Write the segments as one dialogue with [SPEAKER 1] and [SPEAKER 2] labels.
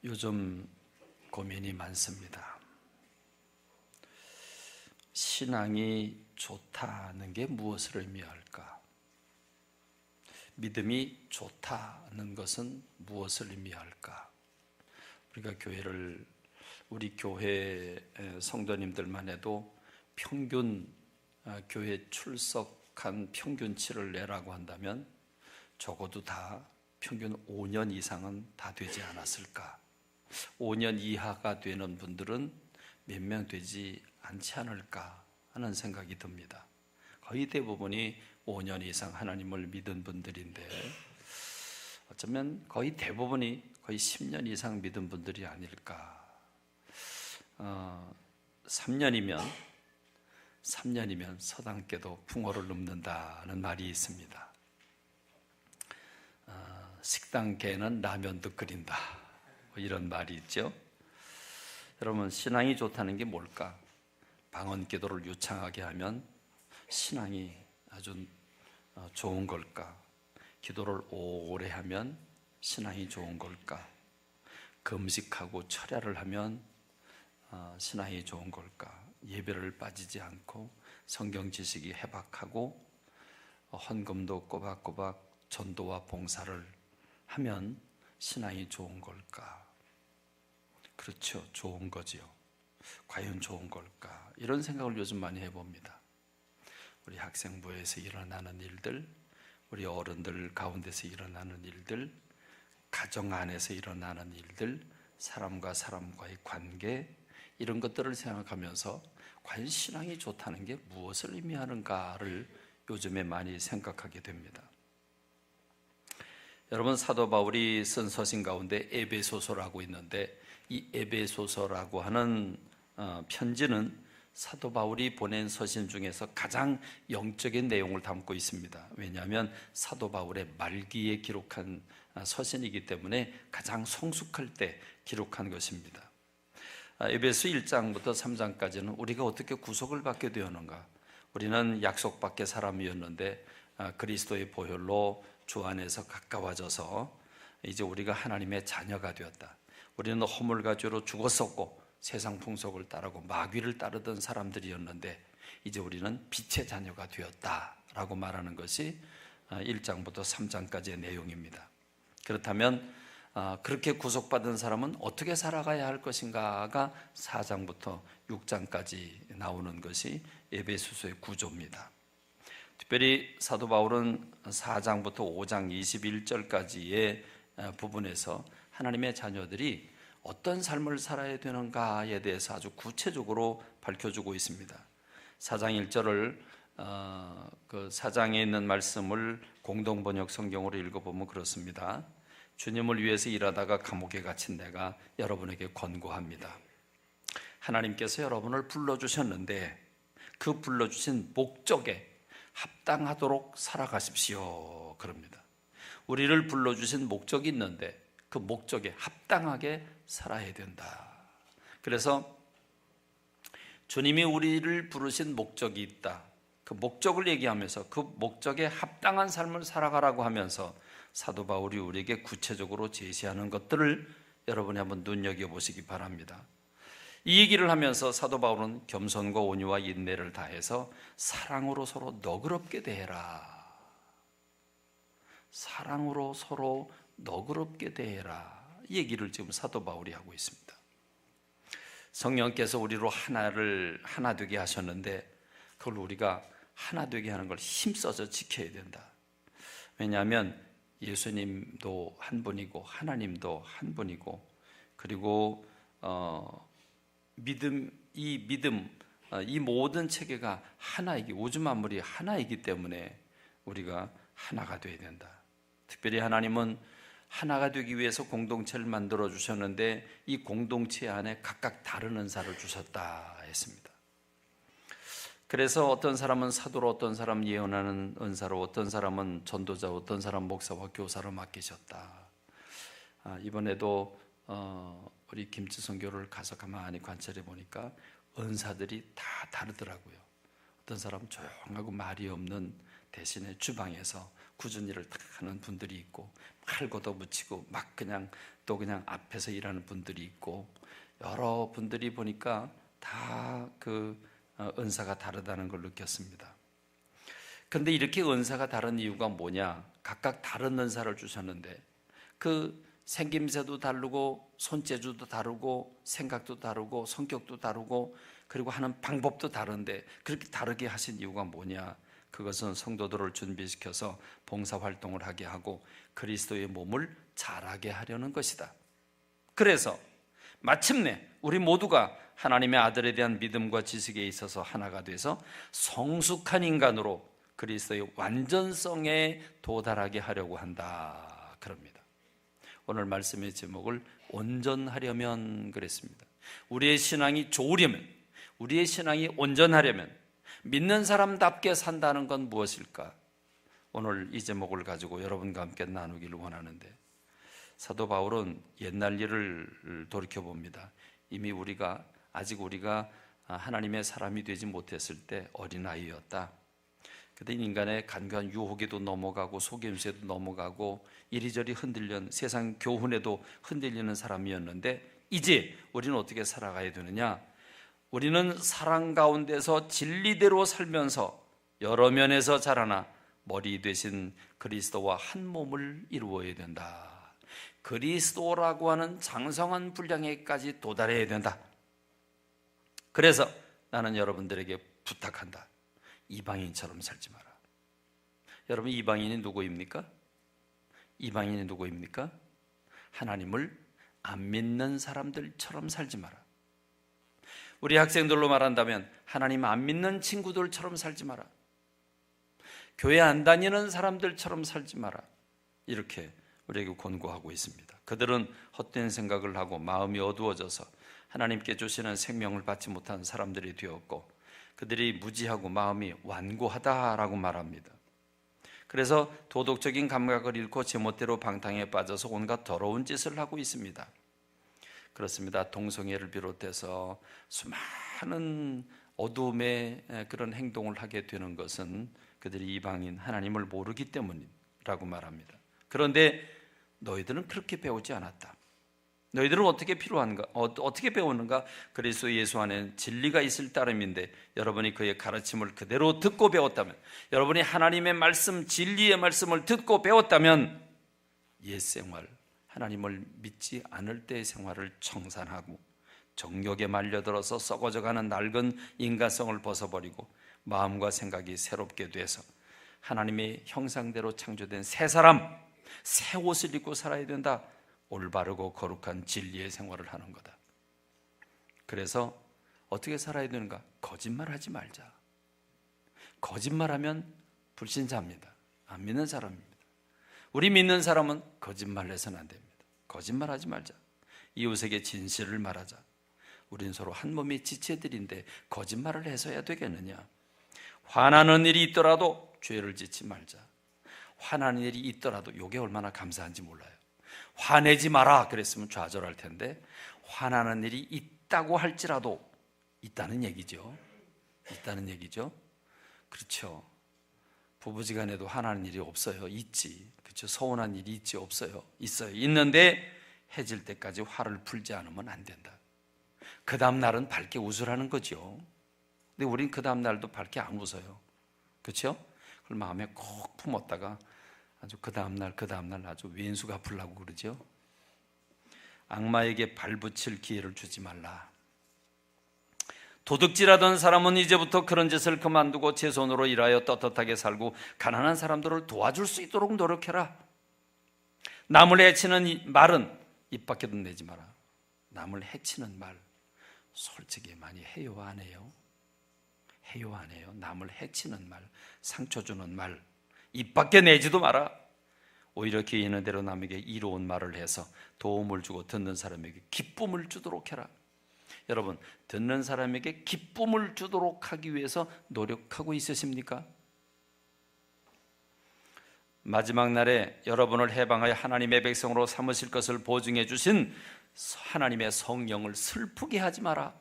[SPEAKER 1] 요즘 고민이 많습니다. 신앙이 좋다는 게 무엇을 의미할까? 믿음이 좋다는 것은 무엇을 의미할까? 우리 교회 성도님들만 해도 평균 교회 출석한 평균치를 내라고 한다면 적어도 다 평균 5년 이상은 다 되지 않았을까? 5년 이하가 되는 분들은 몇 명 되지 않지 않을까 하는 생각이 듭니다. 거의 대부분이 5년 이상 하나님을 믿은 분들인데 어쩌면 거의 대부분이 거의 10년 이상 믿은 분들이 아닐까. 3년이면 서당께도 풍어를 눕는다는 말이 있습니다. 식당계는 라면도 끓인다, 이런 말이 있죠. 여러분, 신앙이 좋다는 게 뭘까? 방언 기도를 유창하게 하면 신앙이 아주 좋은 걸까? 기도를 오래 하면 신앙이 좋은 걸까? 금식하고 철야를 하면 신앙이 좋은 걸까? 예배를 빠지지 않고 성경 지식이 해박하고 헌금도 꼬박꼬박 전도와 봉사를 하면 신앙이 좋은 걸까? 그렇죠, 좋은 거지요. 과연 좋은 걸까? 이런 생각을 요즘 많이 해봅니다. 우리 학생부에서 일어나는 일들, 우리 어른들 가운데서 일어나는 일들, 가정 안에서 일어나는 일들, 사람과 사람과의 관계, 이런 것들을 생각하면서 과연 신앙이 좋다는 게 무엇을 의미하는가를 요즘에 많이 생각하게 됩니다. 여러분, 사도 바울이 쓴 서신 가운데 에베소서라고 있는데, 이 에베소서라고 하는 편지는 사도 바울이 보낸 서신 중에서 가장 영적인 내용을 담고 있습니다. 왜냐하면 사도 바울의 말기에 기록한 서신이기 때문에 가장 성숙할 때 기록한 것입니다. 에베소 1장부터 3장까지는 우리가 어떻게 구속을 받게 되었는가? 우리는 약속 밖의 사람이었는데 그리스도의 보혈로 주 안에서 가까워져서 이제 우리가 하나님의 자녀가 되었다. 우리는 허물과 죄로 죽었었고 세상 풍속을 따르고 마귀를 따르던 사람들이었는데 이제 우리는 빛의 자녀가 되었다라고 말하는 것이 1장부터 3장까지의 내용입니다. 그렇다면 그렇게 구속받은 사람은 어떻게 살아가야 할 것인가가 4장부터 6장까지 나오는 것이 에베소서의 구조입니다. 특별히 사도 바울은 4장부터 5장 21절까지의 부분에서 하나님의 자녀들이 어떤 삶을 살아야 되는가에 대해서 아주 구체적으로 밝혀주고 있습니다. 4장 1절을 그 4장에 있는 말씀을 공동번역 성경으로 읽어보면 그렇습니다. 주님을 위해서 일하다가 감옥에 갇힌 내가 여러분에게 권고합니다. 하나님께서 여러분을 불러주셨는데 그 불러주신 목적에 합당하도록 살아가십시오. 그럽니다. 우리를 불러주신 목적이 있는데 그 목적에 합당하게 살아야 된다. 그래서 주님이 우리를 부르신 목적이 있다. 그 목적을 얘기하면서 그 목적에 합당한 삶을 살아가라고 하면서 사도 바울이 우리에게 구체적으로 제시하는 것들을 여러분이 한번 눈여겨보시기 바랍니다. 이 얘기를 하면서 사도 바울은 겸손과 온유와 인내를 다해서 사랑으로 서로 너그럽게 대해라. 사랑으로 서로 너그럽게 대해라. 이 얘기를 지금 사도 바울이 하고 있습니다. 성령께서 우리로 하나 되게 하셨는데 그걸 우리가 하나 되게 하는 걸 힘써서 지켜야 된다. 왜냐하면 예수님도 한 분이고 하나님도 한 분이고 그리고 이 모든 체계가 하나이기, 우주 만물이 하나이기 때문에 우리가 하나가 되어야 된다. 특별히 하나님은 하나가 되기 위해서 공동체를 만들어 주셨는데 이 공동체 안에 각각 다른 은사를 주셨다 했습니다. 그래서 어떤 사람은 사도로, 어떤 사람은 예언하는 은사로, 어떤 사람은 전도자, 어떤 사람은 목사와 교사로 맡기셨다. 이번에도 우리 김치 선교를 가서 가만히 관찰해 보니까 은사들이 다 다르더라고요. 어떤 사람은 조용하고 말이 없는 대신에 주방에서 굳은 일을 다 하는 분들이 있고, 칼 걷어붙이고 막 그냥 또 그냥 앞에서 일하는 분들이 있고, 여러 분들이 보니까 다 그 은사가 다르다는 걸 느꼈습니다. 그런데 이렇게 은사가 다른 이유가 뭐냐? 각각 다른 은사를 주셨는데 그 생김새도 다르고 손재주도 다르고 생각도 다르고 성격도 다르고 그리고 하는 방법도 다른데 그렇게 다르게 하신 이유가 뭐냐? 그것은 성도들을 준비시켜서 봉사활동을 하게 하고 그리스도의 몸을 자라게 하려는 것이다. 그래서 마침내 우리 모두가 하나님의 아들에 대한 믿음과 지식에 있어서 하나가 돼서 성숙한 인간으로 그리스도의 완전성에 도달하게 하려고 한다, 그럽니다. 오늘 말씀의 제목을 온전하려면 그랬습니다. 우리의 신앙이 좋으려면, 우리의 신앙이 온전하려면 믿는 사람답게 산다는 건 무엇일까? 오늘 이 제목을 가지고 여러분과 함께 나누기를 원하는데, 사도 바울은 옛날 일을 돌이켜봅니다. 이미 아직 우리가 하나님의 사람이 되지 못했을 때 어린아이였다. 그때 인간의 간교한 유혹에도 넘어가고 속임수에도 넘어가고 이리저리 흔들리는, 세상 교훈에도 흔들리는 사람이었는데 이제 우리는 어떻게 살아가야 되느냐? 우리는 사랑 가운데서 진리대로 살면서 여러 면에서 자라나 머리 되신 그리스도와 한 몸을 이루어야 된다. 그리스도라고 하는 장성한 분량에까지 도달해야 된다. 그래서 나는 여러분들에게 부탁한다. 이방인처럼 살지 마라. 여러분, 이방인이 누구입니까? 이방인이 누구입니까? 하나님을 안 믿는 사람들처럼 살지 마라. 우리 학생들로 말한다면 하나님 안 믿는 친구들처럼 살지 마라. 교회 안 다니는 사람들처럼 살지 마라. 이렇게 우리에게 권고하고 있습니다. 그들은 헛된 생각을 하고 마음이 어두워져서 하나님께 주시는 생명을 받지 못한 사람들이 되었고 그들이 무지하고 마음이 완고하다라고 말합니다. 그래서 도덕적인 감각을 잃고 제멋대로 방탕에 빠져서 온갖 더러운 짓을 하고 있습니다. 그렇습니다. 동성애를 비롯해서 수많은 어두움의 그런 행동을 하게 되는 것은 그들이 이방인 하나님을 모르기 때문이라고 말합니다. 그런데 너희들은 그렇게 배우지 않았다. 너희들은 어떻게 필요한가? 어떻게 배우는가? 그리스도 예수 안에 진리가 있을 따름인데 여러분이 그의 가르침을 그대로 듣고 배웠다면, 여러분이 하나님의 말씀, 진리의 말씀을 듣고 배웠다면 옛 생활, 하나님을 믿지 않을 때의 생활을 청산하고 정욕에 말려들어서 썩어져가는 낡은 인간성을 벗어버리고 마음과 생각이 새롭게 돼서 하나님의 형상대로 창조된 새 사람, 새 옷을 입고 살아야 된다. 올바르고 거룩한 진리의 생활을 하는 거다. 그래서 어떻게 살아야 되는가? 거짓말하지 말자. 거짓말하면 불신자입니다. 안 믿는 사람입니다. 우리 믿는 사람은 거짓말해서는 안 됩니다. 거짓말하지 말자. 이웃에게 진실을 말하자. 우린 서로 한 몸의 지체들인데 거짓말을 해서야 되겠느냐? 화나는 일이 있더라도 죄를 짓지 말자. 화나는 일이 있더라도 이게 얼마나 감사한지 몰라요. 화내지 마라 그랬으면 좌절할 텐데 화나는 일이 있다고 할지라도 있다는 얘기죠. 있다는 얘기죠. 그렇죠. 부부지간에도 화나는 일이 없어요. 있지. 그렇죠. 서운한 일이 있지 없어요. 있어요. 있는데 해질 때까지 화를 풀지 않으면 안 된다. 그 다음 날은 밝게 웃으라는 거죠. 근데 우린 그 다음 날도 밝게 안 웃어요. 그렇죠? 그걸 마음에 콕 품었다가 아주 그 다음날 아주 왼수 갚으려고 그러죠. 악마에게 발붙일 기회를 주지 말라. 도둑질하던 사람은 이제부터 그런 짓을 그만두고 제 손으로 일하여 떳떳하게 살고 가난한 사람들을 도와줄 수 있도록 노력해라. 남을 해치는 말은 입 밖에도 내지 마라. 남을 해치는 말 솔직히 많이 해요 안 해요? 해요 안 해요? 남을 해치는 말, 상처 주는 말 입 밖에 내지도 마라. 오히려 기회 있는 대로 남에게 이로운 말을 해서 도움을 주고 듣는 사람에게 기쁨을 주도록 해라. 여러분, 듣는 사람에게 기쁨을 주도록 하기 위해서 노력하고 있으십니까? 마지막 날에 여러분을 해방하여 하나님의 백성으로 삼으실 것을 보증해 주신 하나님의 성령을 슬프게 하지 마라.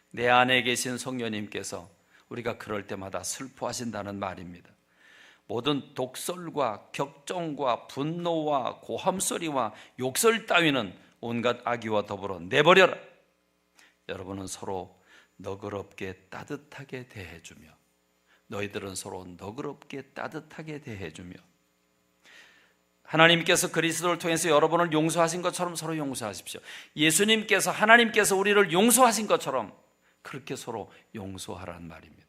[SPEAKER 1] 내 안에 계신 성령님께서 우리가 그럴 때마다 슬퍼하신다는 말입니다. 모든 독설과 격정과 분노와 고함소리와 욕설 따위는 온갖 악의와 더불어 내버려라. 여러분은 서로 너그럽게 따뜻하게 대해주며, 너희들은 서로 너그럽게 따뜻하게 대해주며, 하나님께서 그리스도를 통해서 여러분을 용서하신 것처럼 서로 용서하십시오. 예수님께서, 하나님께서 우리를 용서하신 것처럼 그렇게 서로 용서하라는 말입니다.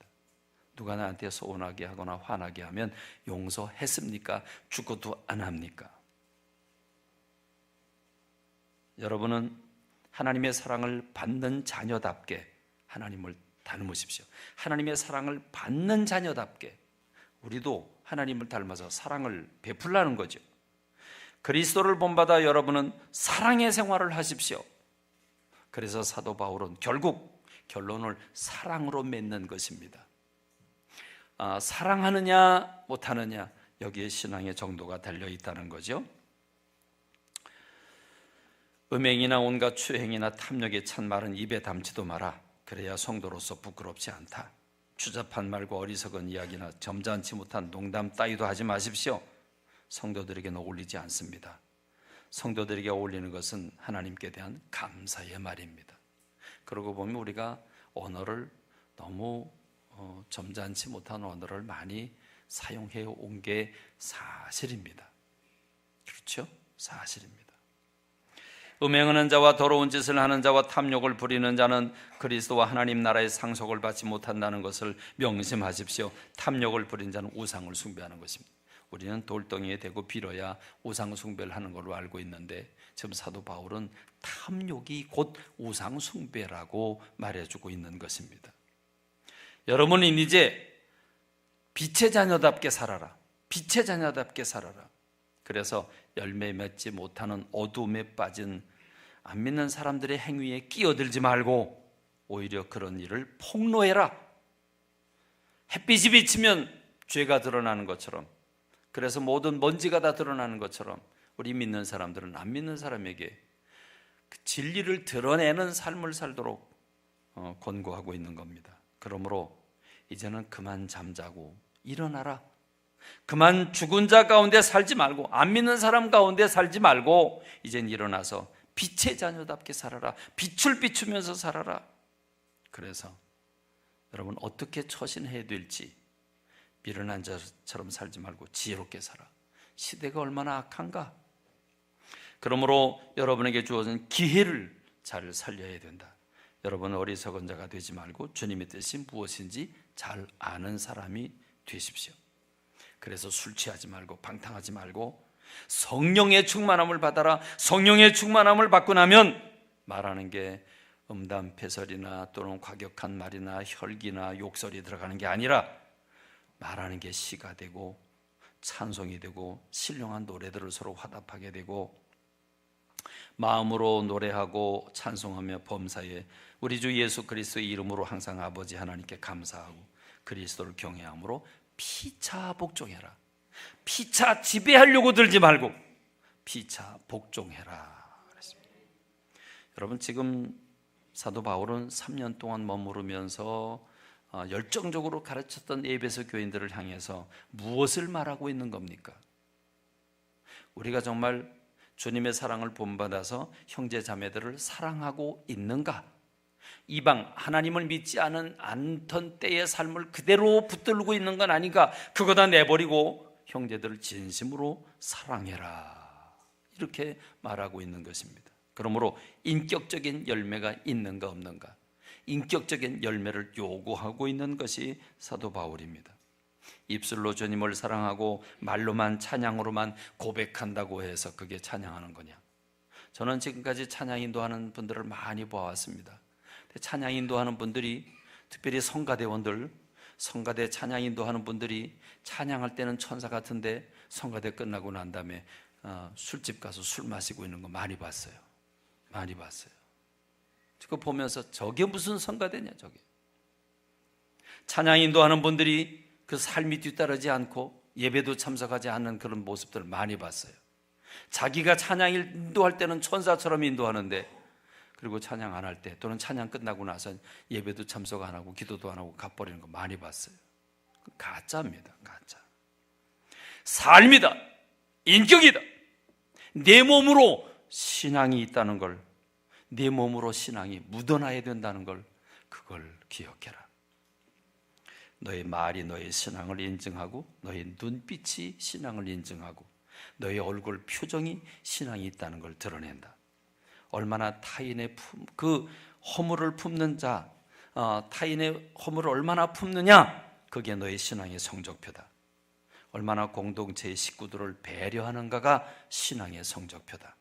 [SPEAKER 1] 누가 나한테 서운하게 하거나 화나게 하면 용서했습니까? 죽어도 안 합니까? 여러분은 하나님의 사랑을 받는 자녀답게 하나님을 닮으십시오. 하나님의 사랑을 받는 자녀답게 우리도 하나님을 닮아서 사랑을 베풀라는 거죠. 그리스도를 본받아 여러분은 사랑의 생활을 하십시오. 그래서 사도 바울은 결국 결론을 사랑으로 맺는 것입니다. 사랑하느냐 못하느냐, 여기에 신앙의 정도가 달려있다는 거죠. 음행이나 온갖 추행이나 탐욕에 찬 말은 입에 담지도 마라. 그래야 성도로서 부끄럽지 않다. 추잡한 말과 어리석은 이야기나 점잖지 못한 농담 따위도 하지 마십시오. 성도들에게는 어울리지 않습니다. 성도들에게 어울리는 것은 하나님께 대한 감사의 말입니다. 그러고 보면 우리가 언어를 너무 점잖지 못한 언어를 많이 사용해 온 게 사실입니다. 그렇죠? 사실입니다. 음행하는 자와 더러운 짓을 하는 자와 탐욕을 부리는 자는 그리스도와 하나님 나라의 상속을 받지 못한다는 것을 명심하십시오. 탐욕을 부린 자는 우상을 숭배하는 것입니다. 우리는 돌덩이에 대고 빌어야 우상 숭배를 하는 걸로 알고 있는데, 지금 사도 바울은 탐욕이 곧 우상 숭배라고 말해주고 있는 것입니다. 여러분은 이제 빛의 자녀답게 살아라. 빛의 자녀답게 살아라. 그래서 열매 맺지 못하는 어둠에 빠진 안 믿는 사람들의 행위에 끼어들지 말고 오히려 그런 일을 폭로해라. 햇빛이 비치면 죄가 드러나는 것처럼, 그래서 모든 먼지가 다 드러나는 것처럼 우리 믿는 사람들은 안 믿는 사람에게 그 진리를 드러내는 삶을 살도록 권고하고 있는 겁니다. 그러므로 이제는 그만 잠자고 일어나라. 그만 죽은 자 가운데 살지 말고, 안 믿는 사람 가운데 살지 말고 이젠 일어나서 빛의 자녀답게 살아라. 빛을 비추면서 살아라. 그래서 여러분 어떻게 처신해야 될지, 미련한 자처럼 살지 말고 지혜롭게 살아. 시대가 얼마나 악한가. 그러므로 여러분에게 주어진 기회를 잘 살려야 된다. 여러분 어리석은 자가 되지 말고 주님의 뜻이 무엇인지 잘 아는 사람이 되십시오. 그래서 술 취하지 말고 방탕하지 말고 성령의 충만함을 받아라. 성령의 충만함을 받고 나면 말하는 게 음담패설이나 또는 과격한 말이나 혈기나 욕설이 들어가는 게 아니라 말하는 게 시가 되고 찬송이 되고 신령한 노래들을 서로 화답하게 되고 마음으로 노래하고 찬송하며 범사에 우리 주 예수 그리스도의 이름으로 항상 아버지 하나님께 감사하고 그리스도를 경외함으로 피차 복종해라. 피차 지배하려고 들지 말고 피차 복종해라 그랬습니다. 여러분 지금 사도 바울은 3년 동안 머무르면서 열정적으로 가르쳤던 에베소 교인들을 향해서 무엇을 말하고 있는 겁니까? 우리가 정말 주님의 사랑을 본받아서 형제 자매들을 사랑하고 있는가? 이방 하나님을 믿지 않던 때의 삶을 그대로 붙들고 있는 건 아닌가? 그거 다 내버리고 형제들을 진심으로 사랑해라, 이렇게 말하고 있는 것입니다. 그러므로 인격적인 열매가 있는가 없는가, 인격적인 열매를 요구하고 있는 것이 사도 바울입니다. 입술로 주님을 사랑하고 말로만 찬양으로만 고백한다고 해서 그게 찬양하는 거냐? 저는 지금까지 찬양 인도하는 분들을 많이 보아왔습니다. 찬양 인도하는 분들이, 특별히 성가대원들, 성가대 찬양 인도하는 분들이 찬양할 때는 천사 같은데 성가대 끝나고 난 다음에 술집 가서 술 마시고 있는 거 많이 봤어요. 많이 봤어요. 그거 보면서 저게 무슨 성가대냐, 저게. 찬양 인도하는 분들이 그 삶이 뒤따르지 않고 예배도 참석하지 않는 그런 모습들을 많이 봤어요. 자기가 찬양 인도할 때는 천사처럼 인도하는데, 그리고 찬양 안 할 때 또는 찬양 끝나고 나서 예배도 참석 안 하고 기도도 안 하고 가버리는 거 많이 봤어요. 가짜입니다. 가짜. 삶이다, 인격이다. 내 몸으로 신앙이 있다는 걸, 내 몸으로 신앙이 묻어나야 된다는 걸, 그걸 기억해라. 너의 말이 너의 신앙을 인증하고, 너의 눈빛이 신앙을 인증하고, 너의 얼굴 표정이 신앙이 있다는 걸 드러낸다. 얼마나 타인의 그 허물을 품는 자, 타인의 허물을 얼마나 품느냐, 그게 너의 신앙의 성적표다. 얼마나 공동체의 식구들을 배려하는가가 신앙의 성적표다.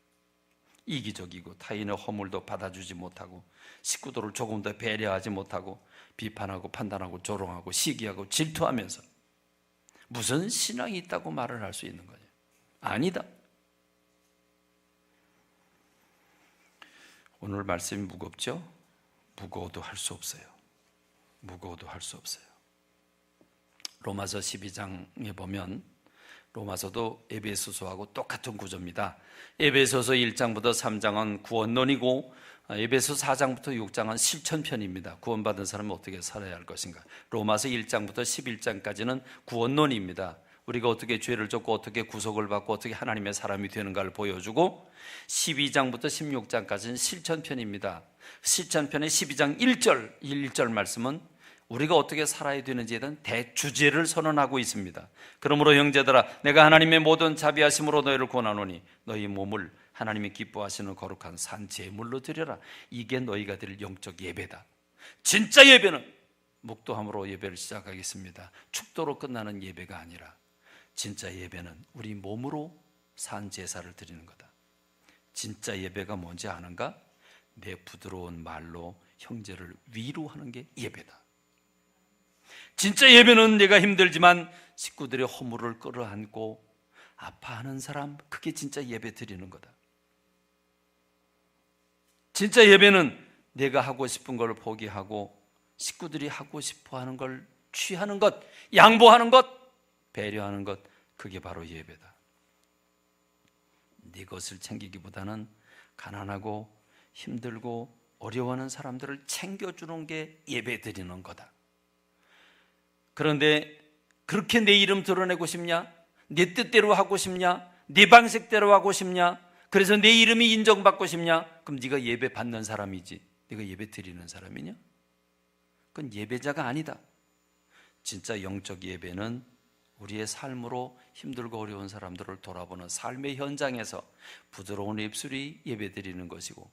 [SPEAKER 1] 이기적이고 타인의 허물도 받아주지 못하고, 식구들을 조금 더 배려하지 못하고, 비판하고 판단하고 조롱하고 시기하고 질투하면서 무슨 신앙이 있다고 말을 할 수 있는 거냐? 아니다. 오늘 말씀이 무겁죠? 무거워도 할 수 없어요. 무거워도 할 수 없어요. 로마서 12장에 보면, 로마서도 에베소서하고 똑같은 구조입니다. 에베소서 1장부터 3장은 구원론이고, 에베소 4장부터 6장은 실천편입니다. 구원받은 사람은 어떻게 살아야 할 것인가. 로마서 1장부터 11장까지는 구원론입니다. 우리가 어떻게 죄를 졌고 어떻게 구속을 받고 어떻게 하나님의 사람이 되는가를 보여주고, 12장부터 16장까지는 실천편입니다. 실천편의 12장 1절 말씀은 우리가 어떻게 살아야 되는지에 대한 대주제를 선언하고 있습니다. 그러므로 형제들아, 내가 하나님의 모든 자비하심으로 너희를 권하노니 너희 몸을 하나님이 기뻐하시는 거룩한 산 제물로 드려라. 이게 너희가 드릴 영적 예배다. 진짜 예배는 묵도함으로 예배를 시작하겠습니다. 축도로 끝나는 예배가 아니라, 진짜 예배는 우리 몸으로 산 제사를 드리는 거다. 진짜 예배가 뭔지 아는가? 내 부드러운 말로 형제를 위로하는 게 예배다. 진짜 예배는 내가 힘들지만 식구들의 허물을 끌어안고 아파하는 사람, 그게 진짜 예배 드리는 거다. 진짜 예배는 내가 하고 싶은 걸 포기하고 식구들이 하고 싶어 하는 걸 취하는 것, 양보하는 것, 배려하는 것, 그게 바로 예배다. 네 것을 챙기기보다는 가난하고 힘들고 어려워하는 사람들을 챙겨주는 게 예배 드리는 거다. 그런데 그렇게 내 이름 드러내고 싶냐? 내 뜻대로 하고 싶냐? 네 방식대로 하고 싶냐? 그래서 내 이름이 인정받고 싶냐? 그럼 네가 예배 받는 사람이지, 네가 예배 드리는 사람이냐? 그건 예배자가 아니다. 진짜 영적 예배는 우리의 삶으로 힘들고 어려운 사람들을 돌아보는 삶의 현장에서 부드러운 입술이 예배 드리는 것이고,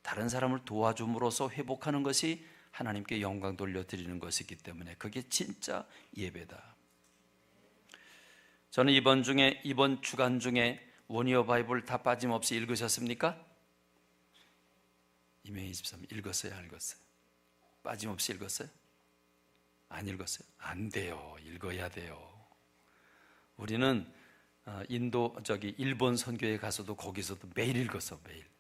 [SPEAKER 1] 다른 사람을 도와줌으로써 회복하는 것이 하나님께 영광 돌려드리는 것이기 때문에 그게 진짜 예배다. 저는 이번 주간 중에 원이어 바이블 다 빠짐없이 읽으셨습니까? 이명희 23 읽었어요? 안 읽었어요? 빠짐없이 읽었어요? 안 읽었어요? 안 돼요. 읽어야 돼요. 우리는 일본 선교에 가서도 거기서도 매일 읽었어. 매일.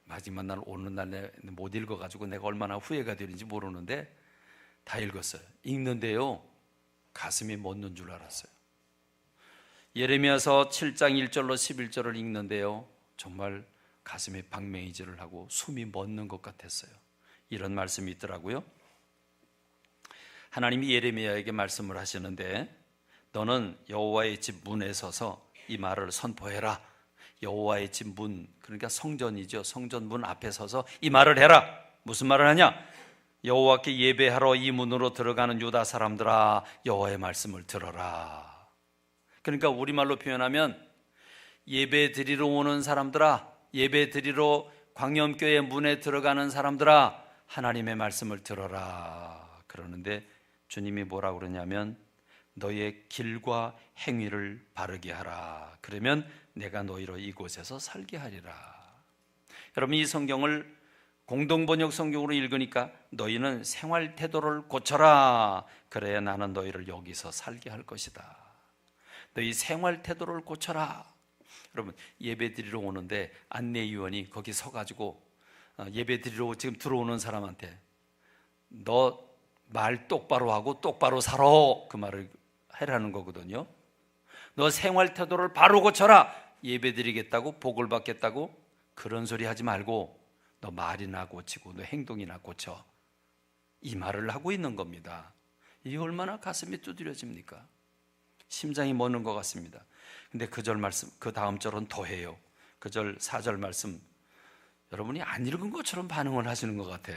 [SPEAKER 1] 마지막 날 오는 날 못 읽어가지고 내가 얼마나 후회가 되는지 모르는데 다 읽었어요. 읽는데요, 가슴이 멎는 줄 알았어요. 예레미야서 7장 1절로 11절을 읽는데요, 정말 가슴에 박맹이질을 하고 숨이 멎는 것 같았어요. 이런 말씀이 있더라고요. 하나님이 예레미야에게 말씀을 하시는데, 너는 여호와의 집 문에 서서 이 말을 선포해라. 여호와의 집 문, 그러니까 성전이죠. 성전 문 앞에 서서 이 말을 해라. 무슨 말을 하냐? 여호와께 예배하러 이 문으로 들어가는 유다 사람들아, 여호와의 말씀을 들어라. 그러니까 우리말로 표현하면, 예배 드리러 오는 사람들아, 예배 드리러 광염교회 문에 들어가는 사람들아, 하나님의 말씀을 들어라. 그러는데 주님이 뭐라 그러냐면, 너의 길과 행위를 바르게 하라. 그러면 내가 너희로 이곳에서 살게 하리라. 여러분, 이 성경을 공동번역 성경으로 읽으니까 너희는 생활 태도를 고쳐라. 그래야 나는 너희를 여기서 살게 할 것이다. 너희 생활 태도를 고쳐라. 여러분, 예배 드리러 오는데 안내위원이 거기 서가지고 예배 드리러 지금 들어오는 사람한테 너 말 똑바로 하고 똑바로 살아, 그 말을 해라는 거거든요. 너 생활 태도를 바로 고쳐라. 예배 드리겠다고, 복을 받겠다고 그런 소리 하지 말고 너 말이나 고치고 너 행동이나 고쳐, 이 말을 하고 있는 겁니다. 이게 얼마나 가슴이 두드려집니까? 심장이 멎는 것 같습니다. 근데 그 절 말씀, 그 다음 절은 더해요. 그 절 4절 말씀 여러분이 안 읽은 것처럼 반응을 하시는 것 같아.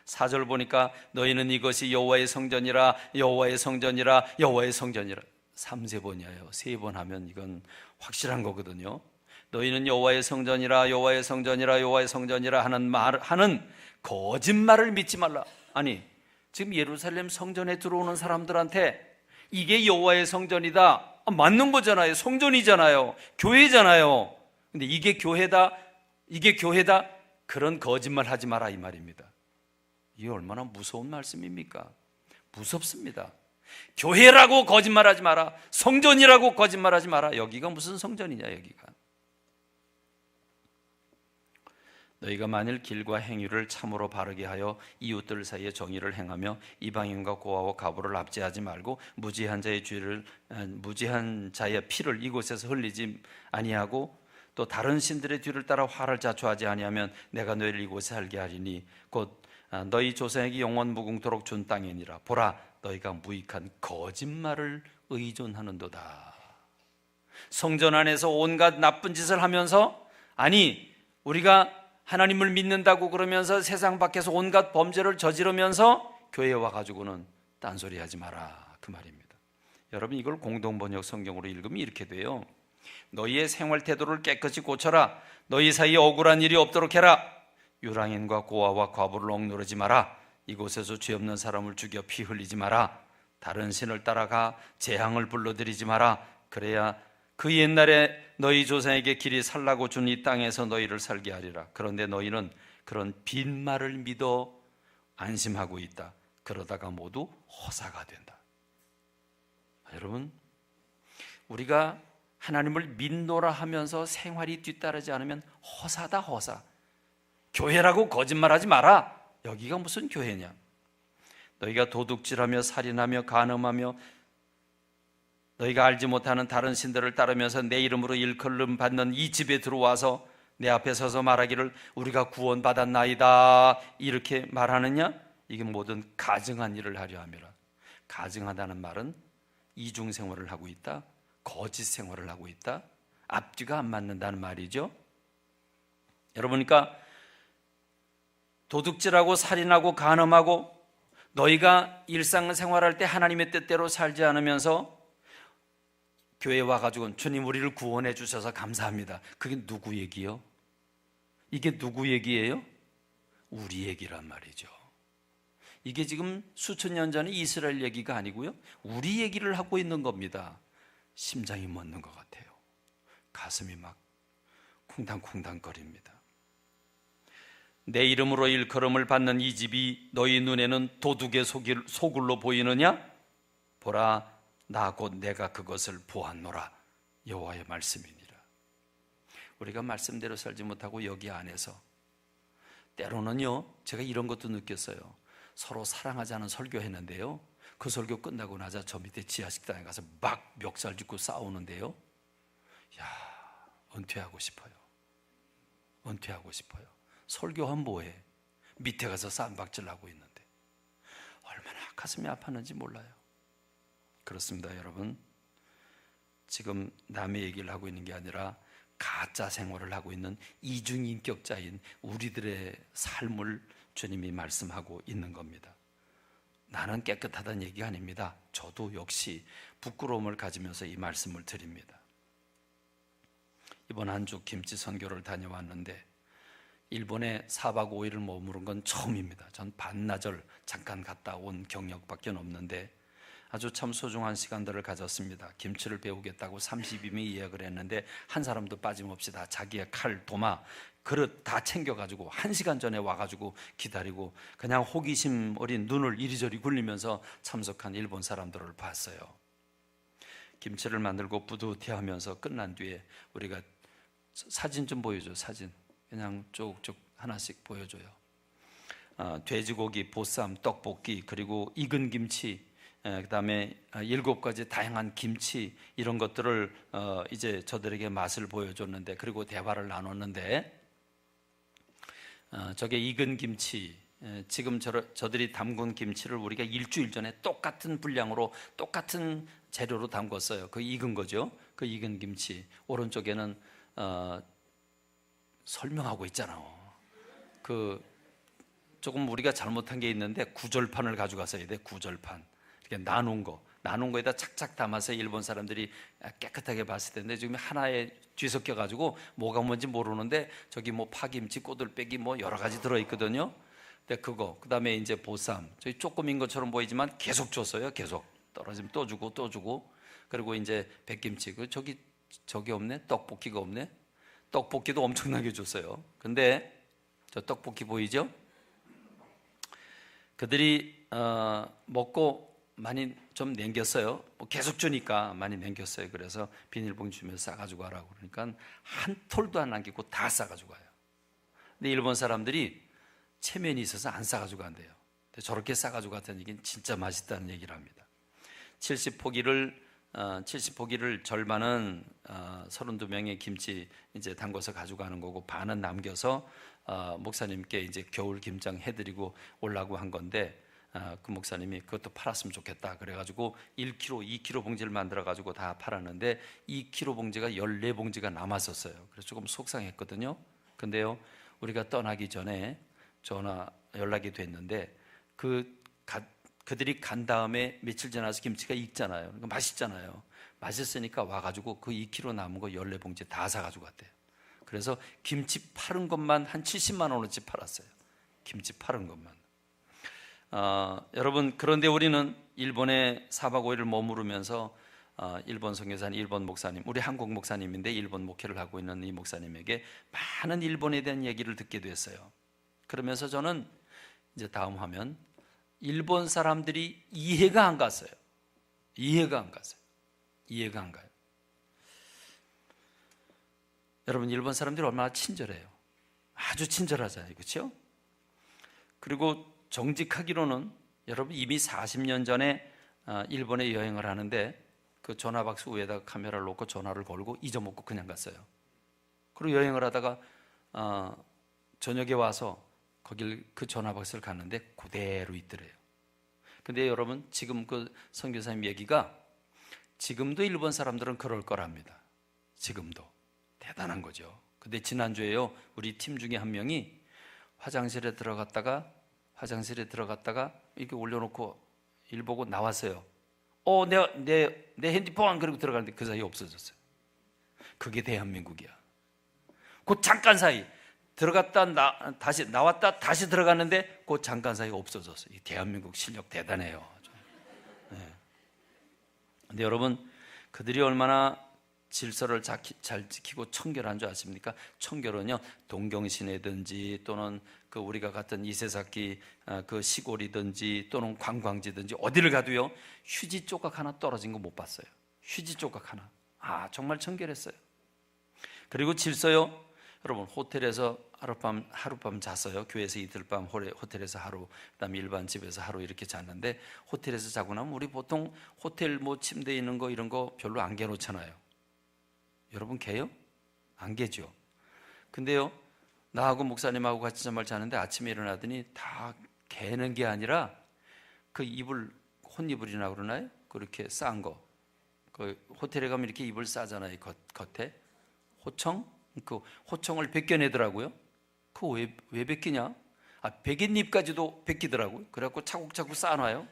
[SPEAKER 1] 4절 보니까 너희는 이것이 여호와의 성전이라 여호와의 성전이라 여호와의 성전이라 3-4번이에요. 3번 하면 이건 확실한 거거든요. 너희는 여호와의 성전이라 여호와의 성전이라 여호와의 성전이라 하는 거짓말을 믿지 말라. 아니 지금 예루살렘 성전에 들어오는 사람들한테 이게 여호와의 성전이다, 맞는 거잖아요. 성전이잖아요. 교회잖아요. 근데 이게 교회다 그런 거짓말 하지 마라 이 말입니다. 이게 얼마나 무서운 말씀입니까? 무섭습니다. 교회라고 거짓말하지 마라, 성전이라고 거짓말하지 마라. 여기가 무슨 성전이냐 여기가. 너희가 만일 길과 행위를 참으로 바르게 하여 이웃들 사이에 정의를 행하며 이방인과 고아와 과부를 압제하지 말고 무지한 자의 피를 이곳에서 흘리지 아니하고 또 다른 신들의 뒤를 따라 화를 자초하지 아니하면 내가 너희를 이곳에 살게 하리니 곧 너희 조상에게 영원 무궁토록 준 땅이니라. 보라 너희가 무익한 거짓말을 의존하는도다. 성전 안에서 온갖 나쁜 짓을 하면서, 아니 우리가 하나님을 믿는다고 그러면서 세상 밖에서 온갖 범죄를 저지르면서 교회에 와가지고는 딴소리 하지 마라 그 말입니다. 여러분 이걸 공동번역 성경으로 읽으면 이렇게 돼요. 너희의 생활 태도를 깨끗이 고쳐라. 너희 사이에 억울한 일이 없도록 해라. 유랑인과 고아와 과부를 억누르지 마라. 이곳에서 죄 없는 사람을 죽여 피 흘리지 마라. 다른 신을 따라가 재앙을 불러들이지 마라. 그래야 그 옛날에 너희 조상에게 길이 살라고 준 이 땅에서 너희를 살게 하리라. 그런데 너희는 그런 빈말을 믿어 안심하고 있다. 그러다가 모두 허사가 된다. 여러분 우리가 하나님을 믿노라 하면서 생활이 뒤따르지 않으면 허사다 허사. 교회라고 거짓말하지 마라. 여기가 무슨 교회냐. 너희가 도둑질하며 살인하며 간음하며 너희가 알지 못하는 다른 신들을 따르면서 내 이름으로 일컬음 받는 이 집에 들어와서 내 앞에 서서 말하기를 우리가 구원받았나이다 이렇게 말하느냐. 이게 모든 가증한 일을 하려 함이라. 가증하다는 말은 이중생활을 하고 있다, 거짓 생활을 하고 있다, 앞뒤가 안 맞는다는 말이죠. 여러분 그러니까 도둑질하고 살인하고 간음하고 너희가 일상생활할 때 하나님의 뜻대로 살지 않으면서 교회에 와가지고 주님 우리를 구원해 주셔서 감사합니다. 그게 누구 얘기요? 이게 누구 얘기예요? 우리 얘기란 말이죠. 이게 지금 수천 년 전에 이스라엘 얘기가 아니고요, 우리 얘기를 하고 있는 겁니다. 심장이 멎는 것 같아요. 가슴이 막 쿵당쿵당거립니다. 내 이름으로 일컬음을 받는 이 집이 너희 눈에는 도둑의 소굴로 보이느냐? 보라 나 곧 내가 그것을 보았노라. 여호와의 말씀이니라. 우리가 말씀대로 살지 못하고 여기 안에서 때로는요, 제가 이런 것도 느꼈어요. 서로 사랑하자는 설교했는데요, 그 설교 끝나고 나자 저 밑에 지하식당에 가서 막 멱살 짚고 싸우는데요, 야, 은퇴하고 싶어요. 은퇴하고 싶어요. 설교한 뭐해? 밑에 가서 쌈박질하고 있는데 얼마나 가슴이 아팠는지 몰라요. 그렇습니다, 여러분. 지금 남의 얘기를 하고 있는 게 아니라 가짜 생활을 하고 있는 이중인격자인 우리들의 삶을 주님이 말씀하고 있는 겁니다. 나는 깨끗하다는 얘기가 아닙니다. 저도 역시 부끄러움을 가지면서 이 말씀을 드립니다. 이번 한 주 김치 선교를 다녀왔는데 일본에 4박 5일을 머무른 건 처음입니다. 전 반나절 잠깐 갔다 온 경력밖에 없는데 아주 참 소중한 시간들을 가졌습니다. 김치를 배우겠다고 30인이 예약을 했는데 한 사람도 빠짐없이 다 자기의 칼, 도마, 그릇 다 챙겨가지고 1시간 전에 와가지고 기다리고 그냥 호기심 어린 눈을 이리저리 굴리면서 참석한 일본 사람들을 봤어요. 김치를 만들고 뿌듯해하면서 끝난 뒤에 우리가 사진 좀 보여줘. 사진 그냥 쭉쭉 하나씩 보여줘요. 돼지고기, 보쌈, 떡볶이, 그리고 익은 김치, 그 다음에 7가지 다양한 김치, 이런 것들을 이제 저들에게 맛을 보여줬는데, 그리고 대화를 나눴는데, 저게 익은 김치, 지금 저들이 담근 김치를 우리가 일주일 전에 똑같은 분량으로 똑같은 재료로 담궜어요. 그 익은 거죠. 그 익은 김치. 오른쪽에는 설명하고 있잖아요. 그 조금 우리가 잘못한 게 있는데 구절판을 가져가서야 돼. 구절판. 이렇게 나눈 거에다 착착 담아서 일본 사람들이 깨끗하게 봤을 텐데 지금 하나에 뒤섞여 가지고 뭐가 뭔지 모르는데 저기 뭐 파김치, 꼬들빼기 뭐 여러 가지 들어 있거든요. 근데 그거 그다음에 이제 보쌈. 저희 조금인 것처럼 보이지만 계속 줬어요. 계속 떨어지면 또 주고 그리고 이제 백김치. 그 저기 없네. 떡볶이가 없네. 떡볶이도 엄청나게 줬어요. 근데 저 떡볶이 보이죠? 그들이 먹고 많이 좀 남겼어요. 뭐 계속 주니까 많이 남겼어요. 그래서 비닐봉지 주면서 싸가지고 가라고 그러니까 한 톨도 안 남기고 다 싸가지고 가요. 근데 일본 사람들이 체면이 있어서 안 싸가지고 간대요. 근데 저렇게 싸가지고 갔다는 얘기는 진짜 맛있다는 얘기를 합니다. 70포기를 절반은 32명의 김치 이제 담궈서 가져가는 거고 반은 남겨서 목사님께 이제 겨울 김장 해드리고 오려고 한 건데 그 목사님이 그것도 팔았으면 좋겠다 그래가지고 1kg, 2kg 봉지를 만들어가지고 다 팔았는데 2kg 봉지가 14봉지가 남았었어요. 그래서 조금 속상했거든요. 근데요 우리가 떠나기 전에 연락이 됐는데 그들이 간 다음에 며칠 지나서 김치가 익잖아요. 그러니까 맛있잖아요. 맛있으니까 와가지고 그 2kg 남은 거 14봉지 다 사가지고 갔대요. 그래서 김치 파는 것만 한 70만 원어치 팔았어요. 김치 파는 것만. 여러분 그런데 우리는 일본에 4박 5일을 머무르면서 일본 선교사님, 일본 목사님, 우리 한국 목사님인데 일본 목회를 하고 있는 이 목사님에게 많은 일본에 대한 얘기를 듣게 됐어요. 그러면서 저는 이제 다음 화면 일본 사람들이 이해가 안 가요. 여러분 일본 사람들이 얼마나 친절해요. 아주 친절하잖아요. 그렇죠? 그리고 정직하기로는 여러분 이미 40년 전에 일본에 여행을 하는데 그 전화박스 위에다가 카메라를 놓고 전화를 걸고 잊어먹고 그냥 갔어요. 그리고 여행을 하다가 저녁에 와서 거길 그 전화박스를 갔는데 그대로 있더래요. 근데 여러분 지금 그 선교사님 얘기가 지금도 일본 사람들은 그럴 거랍니다. 지금도 대단한 거죠. 근데 지난주에요 우리 팀 중에 한 명이 화장실에 들어갔다가 이렇게 올려놓고 일 보고 나왔어요. 내 핸드폰 그리고 들어가는데 그 사이에 없어졌어요. 그게 대한민국이야. 그 잠깐 사이 들어갔다 다시 나왔다 다시 들어갔는데 그 잠깐 사이 없어졌어요. 이 대한민국 실력 대단해요. 네. 근데 여러분 그들이 얼마나 질서를 잘 지키고 청결한 줄 아십니까? 청결은요 동경시내든지 또는 그 우리가 갔던 이세사키 그 시골이든지 또는 관광지든지 어디를 가도요 휴지 조각 하나 떨어진 거 못 봤어요. 휴지 조각 하나. 정말 청결했어요. 그리고 질서요 여러분 호텔에서 하룻밤 잤어요. 교회에서 이틀밤, 호텔에서 하루, 그다음에 일반 집에서 하루 이렇게 잤는데 호텔에서 자고 나면 우리 보통 호텔 뭐 침대 있는 거 이런 거 별로 안 개놓잖아요. 여러분 개요? 안 개죠. 근데요 나하고 목사님하고 같이 잠을 자는데 아침에 일어나더니 다 개는 게 아니라 그 이불 혼이불이나 그러나요? 그렇게 싼 거. 그 호텔에 가면 이렇게 이불 싸잖아요. 겉에 호청? 그 호청을 벗겨내더라고요. 그거 왜 벗기냐? 베갯잎까지도 벗기더라고요. 그래갖고 차곡차곡 쌓아놔요.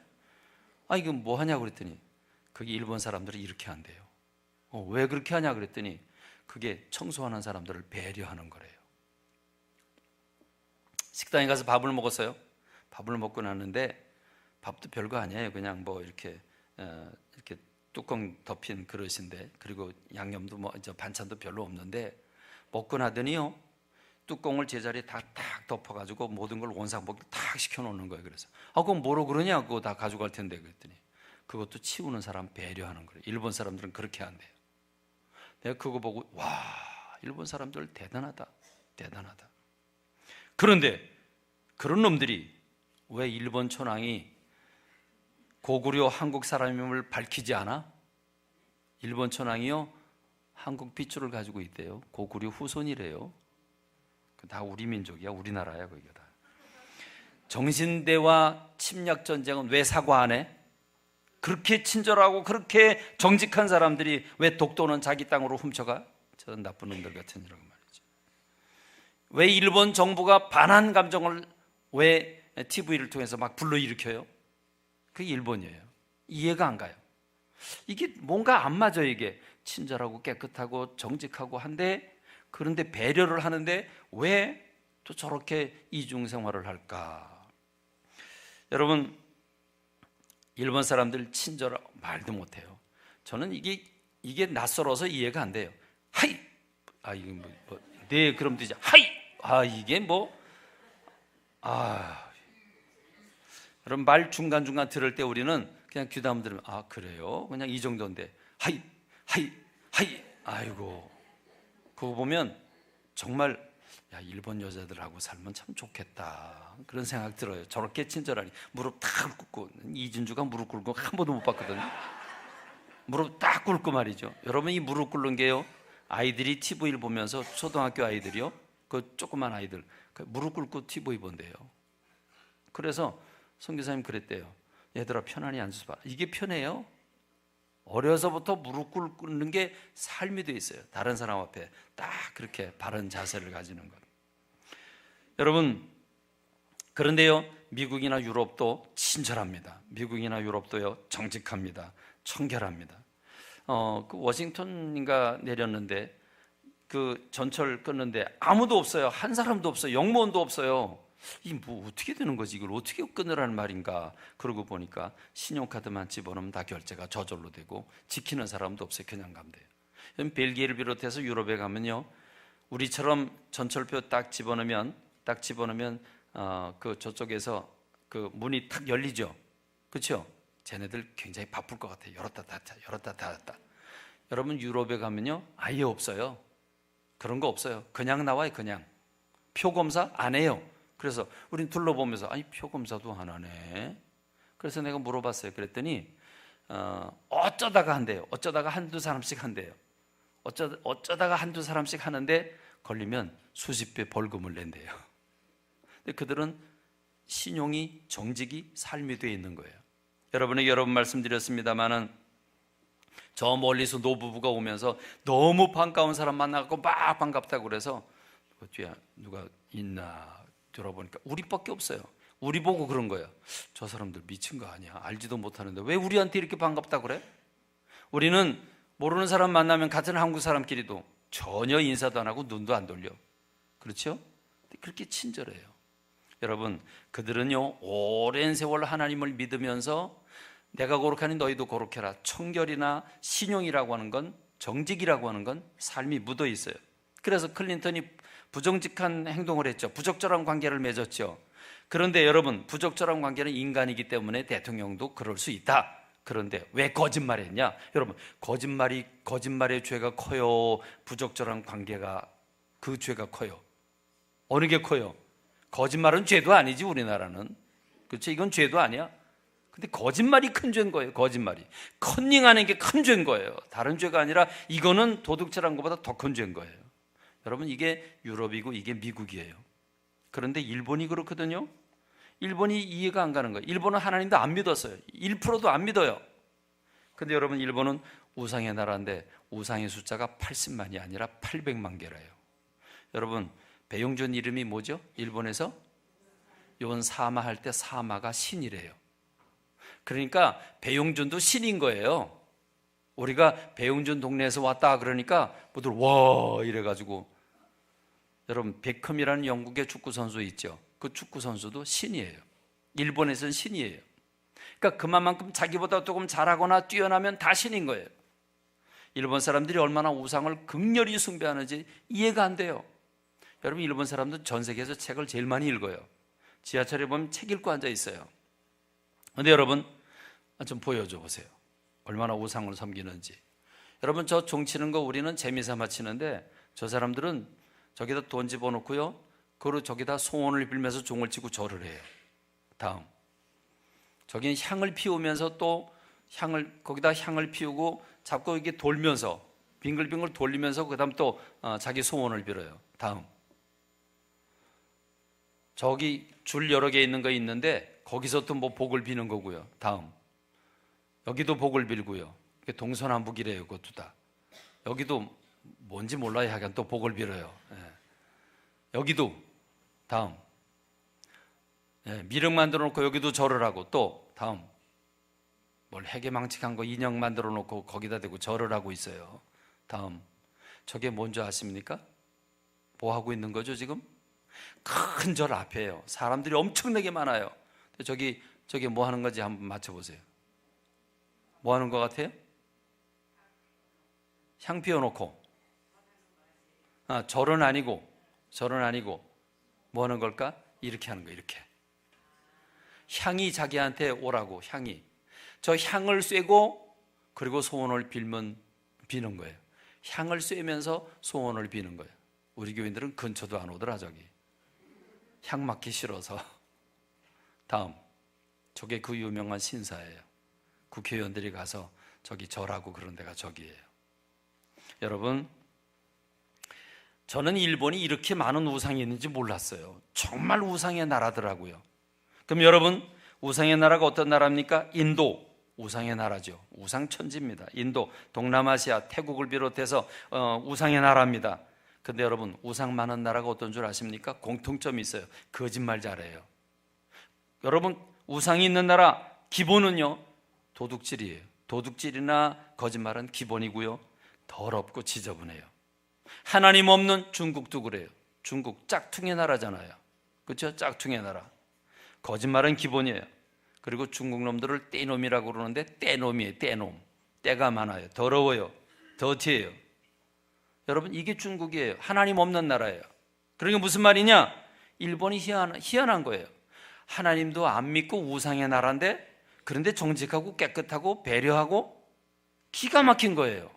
[SPEAKER 1] 이건 뭐 하냐고 그랬더니 그게 일본 사람들이 이렇게 한대요. 왜 그렇게 하냐 그랬더니 그게 청소하는 사람들을 배려하는 거래요. 식당에 가서 밥을 먹었어요. 밥을 먹고 났는데 밥도 별거 아니에요. 그냥 뭐 이렇게 뚜껑 덮인 그릇인데 그리고 양념도 뭐 반찬도 별로 없는데 먹고 나더니요 뚜껑을 제자리에 다 딱 덮어가지고 모든 걸 원상복귀 딱 시켜놓는 거예요. 그래서 그럼 뭐로 그러냐? 그거 다 가져갈 텐데 그랬더니 그것도 치우는 사람 배려하는 거예요. 일본 사람들은 그렇게 한대요. 내가 그거 보고 와 일본 사람들 대단하다. 그런데 그런 놈들이 왜 일본 천황이 고구려 한국 사람임을 밝히지 않아? 일본 천황이요 한국 핏줄을 가지고 있대요. 고구려 후손이래요. 다 우리 민족이야. 우리나라야 거기가 다. 정신대와 침략 전쟁은 왜 사과 안 해? 그렇게 친절하고 그렇게 정직한 사람들이 왜 독도는 자기 땅으로 훔쳐가? 저런 나쁜 놈들 같은 이라고 말이죠. 왜 일본 정부가 반한 감정을 왜 TV를 통해서 막 불러일으켜요? 그게 일본이에요. 이해가 안 가요. 이게 뭔가 안 맞아요. 이게 친절하고 깨끗하고 정직하고 한데, 그런데 배려를 하는데 왜 또 저렇게 이중생활을 할까? 여러분, 일본 사람들 친절 말도 못해요. 저는 이게 낯설어서 이해가 안 돼요. 하이, 이게 네, 그럼 되지. 하이, 이게 여러분, 말 중간 중간 들을 때 우리는 그냥 귀담아 들으면 그래요? 그냥 이 정도인데 하이, 아이고, 그거 보면 정말 일본 여자들하고 살면 참 좋겠다 그런 생각 들어요. 저렇게 친절하니 무릎 딱 꿇고, 이진주가 무릎 꿇고 한 번도 못 봤거든요. 무릎 딱 꿇고 말이죠. 여러분, 이 무릎 꿇는 게요, 아이들이 TV를 보면서, 초등학교 아이들이요, 그 조그만 아이들 무릎 꿇고 TV 본대요. 그래서 선교사님 그랬대요. 얘들아, 편안히 앉아서 봐. 이게 편해요? 어려서부터 무릎 꿇는 게 삶이 돼 있어요. 다른 사람 앞에 딱 그렇게 바른 자세를 가지는 것. 여러분, 그런데요, 미국이나 유럽도 친절합니다. 미국이나 유럽도요, 정직합니다. 청결합니다. 그 워싱턴인가 내렸는데 그 전철 끊는데 아무도 없어요. 한 사람도 없어요. 영무원도 없어요. 이게 어떻게 되는 거지? 이걸 어떻게 끊으라는 말인가? 그러고 보니까 신용카드만 집어넣으면 다 결제가 저절로 되고 지키는 사람도 없어요. 그냥 가면 돼요. 벨기에를 비롯해서 유럽에 가면요, 우리처럼 전철표 딱 집어넣으면 그 저쪽에서 그 문이 탁 열리죠. 그렇죠? 쟤네들 굉장히 바쁠 것 같아요. 열었다 닫았다. 여러분, 유럽에 가면요, 아예 없어요. 그런 거 없어요. 그냥 나와요. 그냥 표 검사 안 해요. 그래서 우린 둘러보면서 표 검사도 안 하네. 그래서 내가 물어봤어요. 그랬더니 어쩌다가 한대요. 어쩌다가 한두 사람씩 한대요. 어쩌다가 한두 사람씩 하는데 걸리면 수십 배 벌금을 낸대요. 근데 그들은 신용이, 정직이, 삶이 되어 있는 거예요. 여러분에게 여러 번 말씀드렸습니다마는 저 멀리서 노부부가 오면서 너무 반가운 사람 만나고 막 반갑다고 그래서 뒤에 누가 있나 들어보니까 우리밖에 없어요. 우리 보고 그런 거예요. 저 사람들 미친 거 아니야? 알지도 못하는데 왜 우리한테 이렇게 반갑다고 그래? 우리는 모르는 사람 만나면 같은 한국 사람끼리도 전혀 인사도 안 하고 눈도 안 돌려. 그렇죠? 그렇게 친절해요. 여러분, 그들은요, 오랜 세월 하나님을 믿으면서 내가 거룩하니 너희도 거룩해라. 청결이나 신용이라고 하는 건, 정직이라고 하는 건 삶이 묻어 있어요. 그래서 클린턴이 부정직한 행동을 했죠. 부적절한 관계를 맺었죠. 그런데 여러분, 부적절한 관계는 인간이기 때문에 대통령도 그럴 수 있다. 그런데 왜 거짓말했냐? 여러분, 거짓말의 죄가 커요? 부적절한 관계가 그 죄가 커요? 어느 게 커요? 거짓말은 죄도 아니지, 우리나라는. 그렇죠? 이건 죄도 아니야. 근데 거짓말이 큰 죄인 거예요. 거짓말이 컨닝하는 게 큰 죄인 거예요. 다른 죄가 아니라 이거는 도둑질한 것보다 더 큰 죄인 거예요. 여러분, 이게 유럽이고 이게 미국이에요. 그런데 일본이 그렇거든요. 일본이 이해가 안 가는 거예요. 일본은 하나님도 안 믿었어요. 1%도 안 믿어요. 근데 여러분, 일본은 우상의 나라인데 우상의 숫자가 80만이 아니라 800만 개래요. 여러분, 배용준 이름이 뭐죠? 일본에서 요번 사마 할 때 사마가 신이래요. 그러니까 배용준도 신인 거예요. 우리가 배용준 동네에서 왔다 그러니까 모두 와 이래가지고, 여러분, 베컴이라는 영국의 축구 선수 있죠. 그 축구 선수도 신이에요. 일본에서는 신이에요. 그러니까 그만큼 자기보다 조금 잘하거나 뛰어나면 다 신인 거예요. 일본 사람들이 얼마나 우상을 극렬히 숭배하는지 이해가 안 돼요. 여러분, 일본 사람들은 전 세계에서 책을 제일 많이 읽어요. 지하철에 보면 책 읽고 앉아 있어요. 그런데 여러분, 좀 보여줘 보세요. 얼마나 우상을 섬기는지. 여러분, 저 종 치는 거 우리는 재미삼아 치는데 저 사람들은 저기다 돈 집어넣고요, 그리고 저기다 소원을 빌면서 종을 치고 절을 해요. 다음, 저기는 향을 피우면서 또 거기다 향을 피우고 잡고 이렇게 돌면서 빙글빙글 돌리면서 그 다음 또 자기 소원을 빌어요. 다음, 저기 줄 여러 개 있는 거 있는데 거기서 또 뭐 복을 비는 거고요. 다음, 여기도 복을 빌고요. 동서남북이래요. 그것도 다. 여기도 뭔지 몰라요. 하여간 또 복을 빌어요. 예. 여기도 다음. 예, 미륵 만들어 놓고 여기도 절을 하고, 또 다음 뭘 해계망측한 거 인형 만들어 놓고 거기다 대고 절을 하고 있어요. 다음. 저게 뭔지 아십니까? 뭐 하고 있는 거죠 지금? 큰 절 앞에요. 사람들이 엄청나게 많아요. 저게 뭐 하는 건지 한번 맞춰보세요. 뭐 하는 것 같아요? 향 피워놓고. 절은 아니고 뭐 하는 걸까? 이렇게 하는 거예요. 이렇게. 향이 자기한테 오라고. 향이. 저 향을 쐬고 그리고 소원을 비는 거예요. 향을 쐬면서 소원을 비는 거예요. 우리 교인들은 근처도 안 오더라. 저기 향 맡기 싫어서. 다음. 저게 그 유명한 신사예요. 국회의원들이 가서 저기 절하고 그런 데가 저기예요. 여러분, 저는 일본이 이렇게 많은 우상이 있는지 몰랐어요. 정말 우상의 나라더라고요. 그럼 여러분, 우상의 나라가 어떤 나라입니까? 인도, 우상의 나라죠. 우상천지입니다. 인도, 동남아시아, 태국을 비롯해서 우상의 나라입니다. 근데 여러분, 우상 많은 나라가 어떤 줄 아십니까? 공통점이 있어요. 거짓말 잘해요. 여러분, 우상이 있는 나라 기본은요, 도둑질이에요. 도둑질이나 거짓말은 기본이고요, 더럽고 지저분해요. 하나님 없는 중국도 그래요. 중국 짝퉁의 나라잖아요. 그렇죠? 짝퉁의 나라. 거짓말은 기본이에요. 그리고 중국 놈들을 떼놈이라고 그러는데 떼놈이에요. 떼놈. 때가 많아요. 더러워요. 더티해요. 여러분, 이게 중국이에요. 하나님 없는 나라예요. 그러니까 무슨 말이냐? 일본이 희한한 거예요. 하나님도 안 믿고 우상의 나라인데, 그런데 정직하고 깨끗하고 배려하고 기가 막힌 거예요.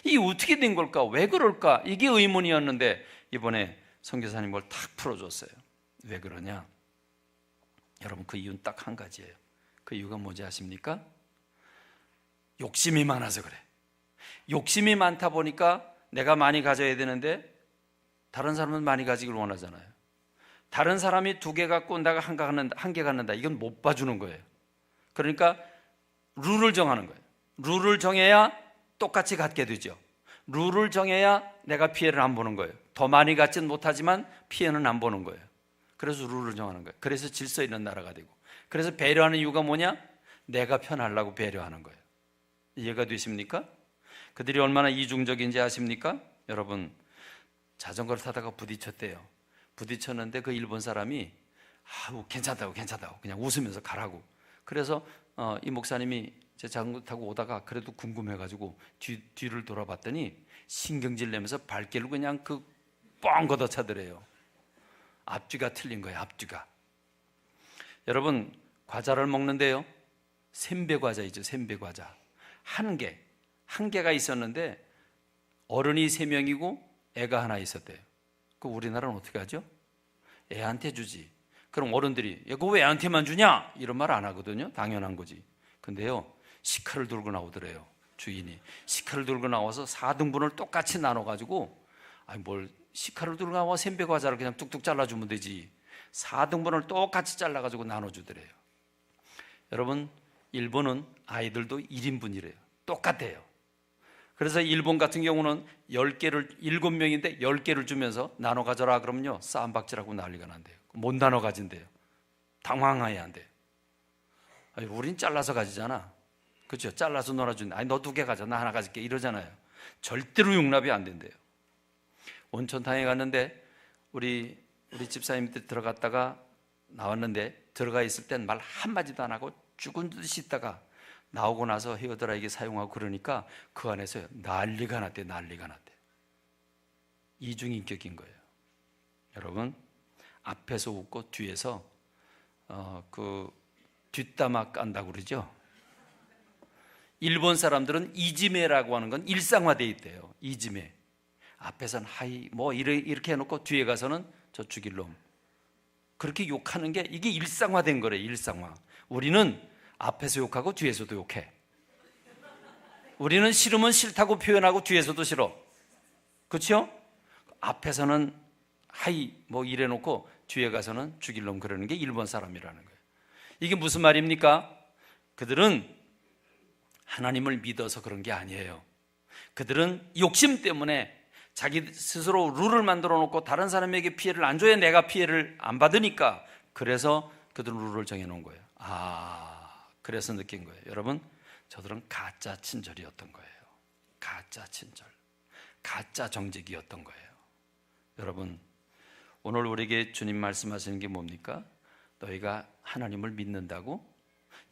[SPEAKER 1] 이게 어떻게 된 걸까? 왜 그럴까? 이게 의문이었는데 이번에 선교사님 걸 탁 풀어줬어요. 왜 그러냐? 여러분, 그 이유는 딱 한 가지예요. 그 이유가 뭔지 아십니까? 욕심이 많아서 그래. 욕심이 많다 보니까 내가 많이 가져야 되는데 다른 사람은 많이 가지길 원하잖아요. 다른 사람이 2개 갖고 내가 1개 갖는다. 이건 못 봐주는 거예요. 그러니까 룰을 정하는 거예요. 룰을 정해야 똑같이 갖게 되죠. 룰을 정해야 내가 피해를 안 보는 거예요. 더 많이 갖지는 못하지만 피해는 안 보는 거예요. 그래서 룰을 정하는 거예요. 그래서 질서 있는 나라가 되고, 그래서 배려하는 이유가 뭐냐? 내가 편하려고 배려하는 거예요. 이해가 되십니까? 그들이 얼마나 이중적인지 아십니까? 여러분, 자전거를 타다가 부딪혔대요. 부딪혔는데 그 일본 사람이 괜찮다고 그냥 웃으면서 가라고. 그래서 이 목사님이 제 자전거 타고 오다가 그래도 궁금해가지고 뒤를 돌아봤더니 신경질 내면서 발길을 그냥 뻥 걷어차더래요. 앞뒤가 틀린 거예요. 앞뒤가. 여러분, 과자를 먹는데요, 셈배 과자이죠. 셈배 과자 한 개가 있었는데 어른이 3명이고 애가 하나 있었대요. 그 우리나라는 어떻게 하죠? 애한테 주지. 그럼 어른들이 그거 왜 애한테만 주냐? 이런 말 안 하거든요. 당연한 거지. 근데요, 시카를 들고 나오더래요. 주인이 시카를 들고 나와서 4등분을 똑같이 나눠가지고, 뭘 시카를 들고 나와 셈배 과자를 그냥 뚝뚝 잘라주면 되지. 4등분을 똑같이 잘라가지고 나눠주더래요. 여러분, 일본은 아이들도 1인분이래요. 똑같아요. 그래서 일본 같은 경우는 7명인데 10개를 주면서 나눠 가져라 그러면요, 싸움박질하고 난리가 난대요. 못 나눠 가진대요. 당황해야 한대요. 우린 잘라서 가지잖아. 그렇죠? 잘라서 놀아준다. 너 2개 가져, 나 하나 가질게, 이러잖아요. 절대로 용납이 안 된대요. 온천탕에 갔는데 우리 집사님 밑에 들어갔다가 나왔는데, 들어가 있을 땐 말 한마디도 안 하고 죽은 듯이 있다가 나오고 나서 헤어드라이기 사용하고 그러니까 그 안에서 난리가 났대. 이중인격인 거예요. 여러분, 앞에서 웃고 뒤에서 뒷담화 깐다고 그러죠. 일본 사람들은 이지메라고 하는 건 일상화되어 있대요. 이지메. 앞에서는 하이 이렇게 해놓고 뒤에 가서는 저 죽일 놈, 그렇게 욕하는 게 이게 일상화된 거래. 일상화. 우리는 앞에서 욕하고 뒤에서도 욕해. 우리는 싫으면 싫다고 표현하고 뒤에서도 싫어. 그렇죠? 앞에서는 하이 이래놓고 뒤에 가서는 죽일 놈, 그러는 게 일본 사람이라는 거예요. 이게 무슨 말입니까? 그들은 하나님을 믿어서 그런 게 아니에요. 그들은 욕심 때문에 자기 스스로 룰을 만들어 놓고 다른 사람에게 피해를 안 줘야 내가 피해를 안 받으니까, 그래서 그들은 룰을 정해 놓은 거예요. 그래서 느낀 거예요. 여러분, 저들은 가짜 친절이었던 거예요. 가짜 친절, 가짜 정직이었던 거예요. 여러분, 오늘 우리에게 주님 말씀하시는 게 뭡니까? 너희가 하나님을 믿는다고?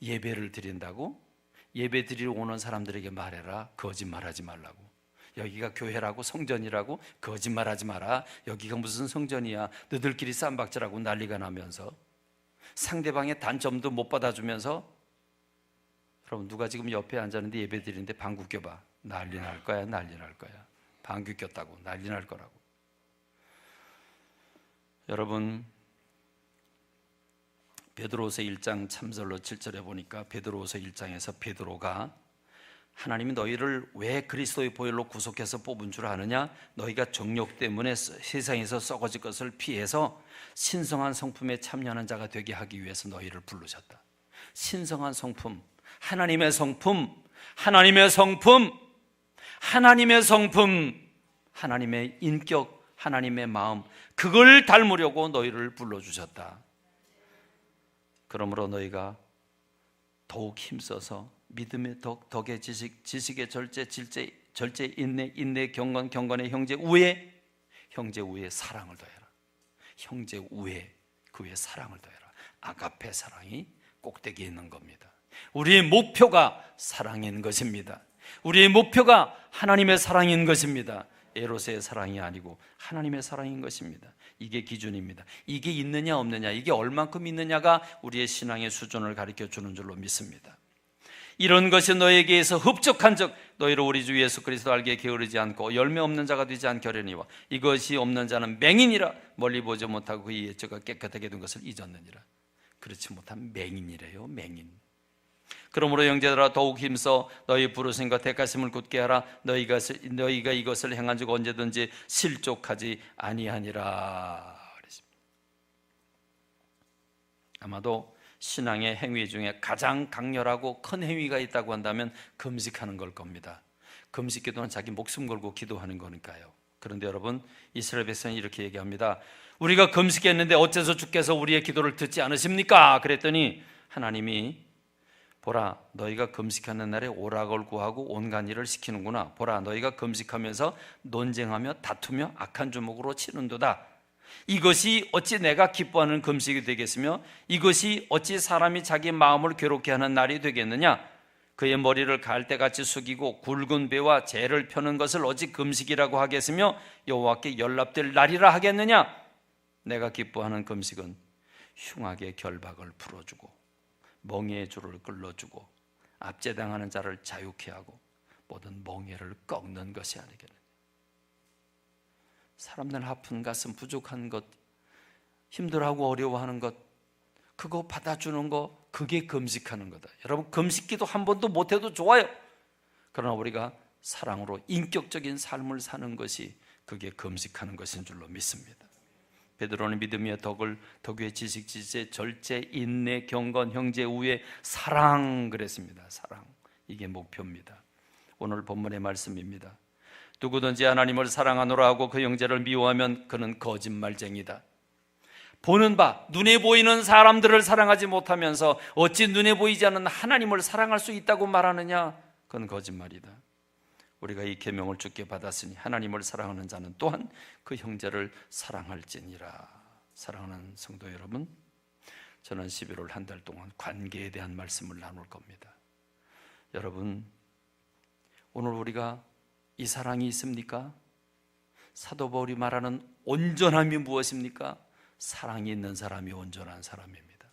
[SPEAKER 1] 예배를 드린다고? 예배 드리러 오는 사람들에게 말해라. 거짓말하지 말라고. 여기가 교회라고, 성전이라고? 거짓말하지 마라. 여기가 무슨 성전이야, 너들끼리 쌈박질하고 난리가 나면서 상대방의 단점도 못 받아주면서, 여러분, 누가 지금 옆에 앉았는데 예배 드리는데 방귀 껴봐. 난리 날 거야. 난리 날 거야. 방귀 꼈다고 난리 날 거라고. 여러분, 베드로후서 1장 참설로 7절에 보니까 베드로후서 1장에서 베드로가 하나님이 너희를 왜 그리스도의 보혈로 구속해서 뽑은 줄 아느냐? 너희가 정욕 때문에 세상에서 썩어질 것을 피해서 신성한 성품에 참여하는 자가 되게 하기 위해서 너희를 부르셨다. 신성한 성품, 하나님의 성품, 하나님의 성품, 하나님의 성품, 하나님의 인격, 하나님의 마음, 그걸 닮으려고 너희를 불러주셨다. 그러므로 너희가 더욱 힘써서 믿음의 덕의 지식의 절제, 인내, 경건의 형제 우애 사랑을 더해라. 형제 우애, 그 위에 사랑을 더해라. 아가페 사랑이 꼭대기에 있는 겁니다. 우리의 목표가 사랑인 것입니다. 우리의 목표가 하나님의 사랑인 것입니다. 에로스의 사랑이 아니고 하나님의 사랑인 것입니다. 이게 기준입니다. 이게 있느냐 없느냐, 이게 얼만큼 있느냐가 우리의 신앙의 수준을 가르쳐 주는 줄로 믿습니다. 이런 것이 너에게서 흡족한 적 너희를 우리 주 예수 그리스도 알게 게으르지 않고 열매 없는 자가 되지 않게 하려니와 이것이 없는 자는 맹인이라 멀리 보지 못하고 그의 예처가 깨끗하게 된 것을 잊었느니라. 그렇지 못한 맹인이래요. 맹인. 그러므로 형제들아 더욱 힘써 너희 부르심과 택하심을 굳게 하라. 너희가 이것을 행한 적 언제든지 실족하지 아니하니라. 아마도 신앙의 행위 중에 가장 강렬하고 큰 행위가 있다고 한다면 금식하는 걸 겁니다. 금식 기도는 자기 목숨 걸고 기도하는 거니까요. 그런데 여러분, 이스라엘 백성이 이렇게 얘기합니다. 우리가 금식했는데 어째서 주께서 우리의 기도를 듣지 않으십니까? 그랬더니 하나님이 보라, 너희가 금식하는 날에 오락을 구하고 온갖 일을 시키는구나. 보라, 너희가 금식하면서 논쟁하며 다투며 악한 주먹으로 치는도다. 이것이 어찌 내가 기뻐하는 금식이 되겠으며 이것이 어찌 사람이 자기 마음을 괴롭게 하는 날이 되겠느냐? 그의 머리를 갈대같이 숙이고 굵은 배와 재를 펴는 것을 어찌 금식이라고 하겠으며 여호와께 연락될 날이라 하겠느냐? 내가 기뻐하는 금식은 흉악의 결박을 풀어주고 멍에의 줄을 끌어주고 압제당하는 자를 자유케 하고 모든 멍에를 꺾는 것이 아니겠느냐. 사람들 아픈 가슴, 부족한 것, 힘들어하고 어려워하는 것, 그거 받아주는 거, 그게 금식하는 거다. 여러분, 금식기도 한 번도 못해도 좋아요. 그러나 우리가 사랑으로 인격적인 삶을 사는 것이 그게 금식하는 것인 줄로 믿습니다. 베드로는 믿음의 덕을, 덕의 지식, 지체, 절제, 인내, 경건, 형제 우애, 사랑 그랬습니다. 사랑, 이게 목표입니다. 오늘 본문의 말씀입니다. 누구든지 하나님을 사랑하노라 하고 그 형제를 미워하면 그는 거짓말쟁이다. 보는 바, 눈에 보이는 사람들을 사랑하지 못하면서 어찌 눈에 보이지 않는 하나님을 사랑할 수 있다고 말하느냐? 그건 거짓말이다. 우리가 이 계명을 주께 받았으니 하나님을 사랑하는 자는 또한 그 형제를 사랑할지니라. 사랑하는 성도 여러분, 저는 11월 한 달 동안 관계에 대한 말씀을 나눌 겁니다. 여러분, 오늘 우리가 이 사랑이 있습니까? 사도 바울이 말하는 온전함이 무엇입니까? 사랑이 있는 사람이 온전한 사람입니다.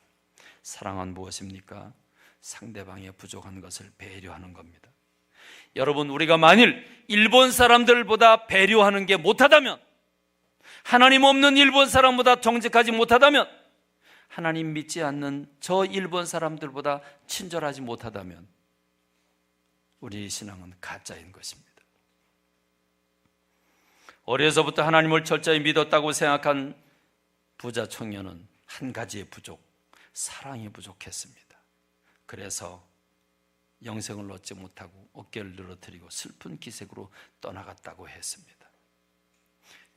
[SPEAKER 1] 사랑은 무엇입니까? 상대방의 부족한 것을 배려하는 겁니다. 여러분, 우리가 만일 일본 사람들보다 배려하는 게 못하다면, 하나님 없는 일본 사람보다 정직하지 못하다면, 하나님 믿지 않는 저 일본 사람들보다 친절하지 못하다면 우리의 신앙은 가짜인 것입니다. 어려서부터 하나님을 철저히 믿었다고 생각한 부자 청년은 한 가지의 부족, 사랑이 부족했습니다. 그래서 영생을 얻지 못하고 어깨를 늘어뜨리고 슬픈 기색으로 떠나갔다고 했습니다.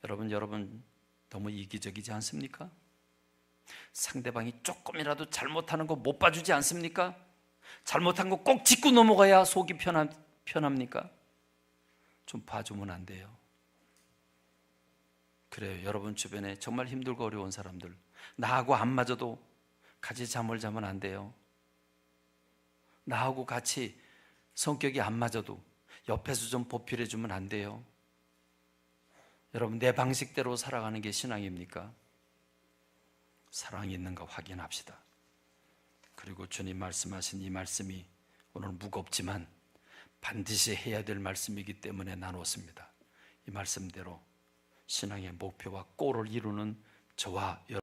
[SPEAKER 1] 여러분 너무 이기적이지 않습니까? 상대방이 조금이라도 잘못하는 거 못 봐주지 않습니까? 잘못한 거 꼭 짚고 넘어가야 속이 편합니까? 좀 봐주면 안 돼요. 그래요. 여러분 주변에 정말 힘들고 어려운 사람들, 나하고 안 맞아도 같이 잠을 자면 안 돼요. 나하고 같이 성격이 안 맞아도 옆에서 좀 보필해 주면 안 돼요. 여러분, 내 방식대로 살아가는 게 신앙입니까? 사랑이 있는가 확인합시다. 그리고 주님 말씀하신 이 말씀이 오늘 무겁지만 반드시 해야 될 말씀이기 때문에 나눴습니다. 이 말씀대로 신앙의 목표와 골을 이루는 저와 여러분